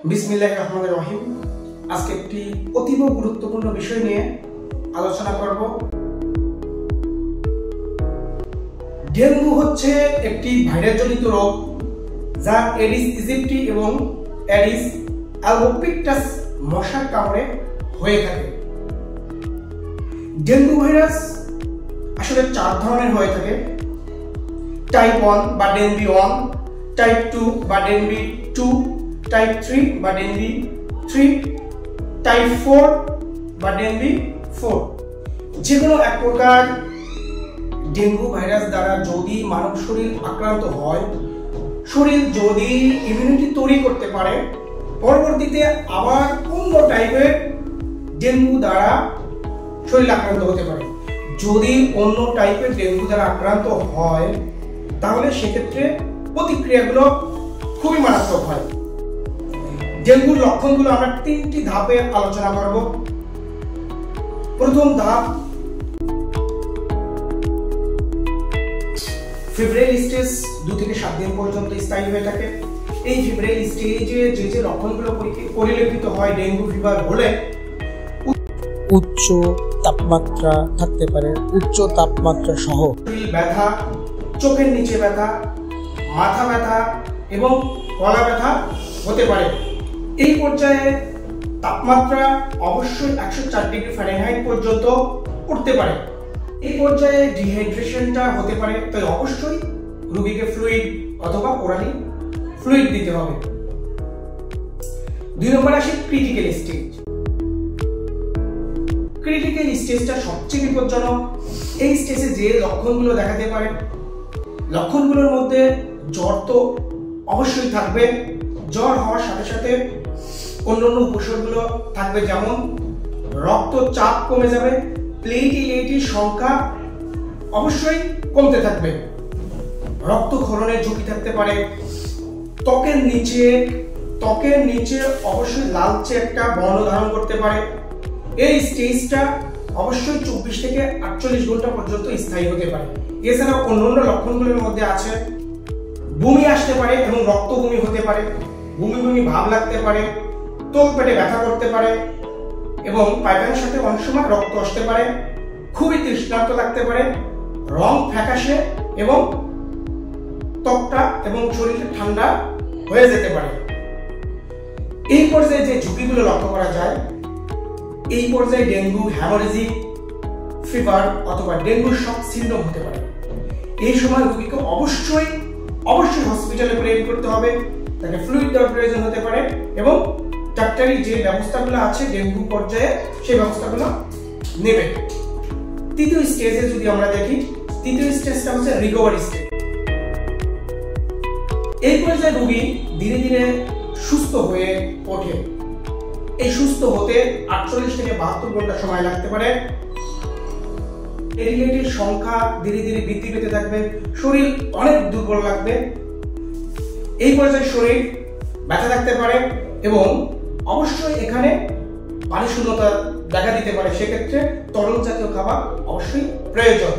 বিসমিল্লাহির রহমানির রহিম। আজকে একটি অতীব গুরুত্বপূর্ণ বিষয় নিয়ে আলোচনা করব। ডেঙ্গু হচ্ছে একটি ভাইরাসজনিত রোগ যা এডিস ইজিপ্টি এবং এডিস অ্যালবোপিক্টাস মশার কামড়ে হয়ে থাকে। ডেঙ্গু ভাইরাস আসলে 4 ধরনের হয়ে থাকে: টাইপ 1 বা ডেনবি 1, টাইপ 2 বা ডেনবি 2, টাইপ 3 বা ডেনবি 3, টাইপ 4 বা ডেনবি 4। যে কোনো এক প্রকার ডেঙ্গু ভাইরাস দ্বারা যদি মানব শরীর আক্রান্ত হয়, শরীর যদি ইমিউনিটি তৈরি করতে পারে, পরবর্তীতে আবার অন্য টাইপের ডেঙ্গু দ্বারা শরীর আক্রান্ত হতে পারে। যদি অন্য টাইপের ডেঙ্গু দ্বারা আক্রান্ত হয় তাহলে সেক্ষেত্রে প্রতিক্রিয়াগুলো খুবই মারাত্মক হয়। ডেঙ্গুর লক্ষণগুলো আমরা 3টি ধাপে আলোচনা করব। প্রথম ধাপ ফেব্রাইল স্টেজ, 2 থেকে 7 দিন পর্যন্ত স্থায়ী হয়ে থাকে। এই ফেব্রাইল স্টেজে যে লক্ষণগুলো পরিলক্ষিত হয় ডেঙ্গু ফিভার হলে উচ্চ তাপমাত্রা থাকতে পারে, উচ্চ তাপমাত্রা সহ শরীর ব্যথা, চোখের নিচে ব্যথা, মাথা ব্যথা এবং গলা ব্যথা হতে পারে। এই পর্যায়ে তাপমাত্রা অবশ্যই 104 ডিগ্রি ফারেনহাইট পর্যন্ত উঠতে পারে। এই পর্যায়ে ডিহাইড্রেশনটা হতে পারে, তাই অবশ্যই রোগীকে ফ্লুইড অথবা ওরালি ফ্লুইড দিতে হবে। 2 নম্বরে আসে ক্রিটিক্যাল স্টেজ। ক্রিটিক্যাল স্টেজটা সবচেয়ে বিপজ্জনক। এই স্টেজে যে লক্ষণগুলো দেখাতে পারে, লক্ষণগুলোর মধ্যে জ্বর তো অবশ্যই থাকবে। জ্বর হওয়ার সাথে সাথে অন্যান্য উপসর্গগুলো থাকবে, যেমন রক্তচাপ কমে যাবে, প্লেটলেটের সংখ্যা অবশ্যই কমতে থাকবে, রক্তক্ষরণের ঝুঁকি থাকতে পারে, ত্বকের নিচে অবশ্যই লালচে একটা বর্ণ ধারণ করতে পারে। এই স্টেজটা অবশ্যই 24 থেকে 48 ঘন্টা পর্যন্ত স্থায়ী হতে পারে। এছাড়া অন্যান্য লক্ষণগুলোর মধ্যে আছে বমি আসতে পারে এবং রক্ত বমি হতে পারে, বমি ভাব লাগতে পারে, তোল পেটে ব্যথা করতে পারে এবং পায়খানার সাথে অনেক সময় রক্ত আসতে পারে, খুবই তৃষ্ণার্ত লাগতে পারে, রং ফ্যাকাশে এবং ত্বকটা এবং শরীরটা ঠান্ডা হয়ে যেতে পারে। এই পর্যায়ে যে ঝুঁকিগুলো লক্ষ্য করা যায়, এই পর্যায়ে ডেঙ্গু হ্যামোরেজিক ফিভার অথবা ডেঙ্গু শক সিনড্রোম হতে পারে। এই সময় রোগীকে অবশ্যই হসপিটালে প্রেরণ করতে হবে, তাকে ফ্লুইড দেওয়ার প্রয়োজন হতে পারে এবং ডাক্তারি যে ব্যবস্থাগুলো আছে ডেঙ্গু পর্যায়ে সেই ব্যবস্থাগুলো নেবে। তৃতীয় স্টেজে যদি আমরা দেখি, তৃতীয় স্টেজটা হচ্ছে রিকভারি স্টেজ। এই পর্যায়ে রোগী ধীরে ধীরে সুস্থ হয়ে ওঠে। এই সুস্থ হতে 48 থেকে 72 ঘন্টা সময় লাগতে পারে। প্লেটলেটের সংখ্যা ধীরে ধীরে বৃদ্ধি পেতে থাকবে, শরীর অনেক দুর্বল লাগবে। এই পর্যায়ে শরীর ব্যথা থাকতে পারে এবং অবশ্যই এখানে পানি শূন্যতা দেখা দিতে পারে। সেক্ষেত্রে তরল জাতীয় খাবার অবশ্যই প্রয়োজন।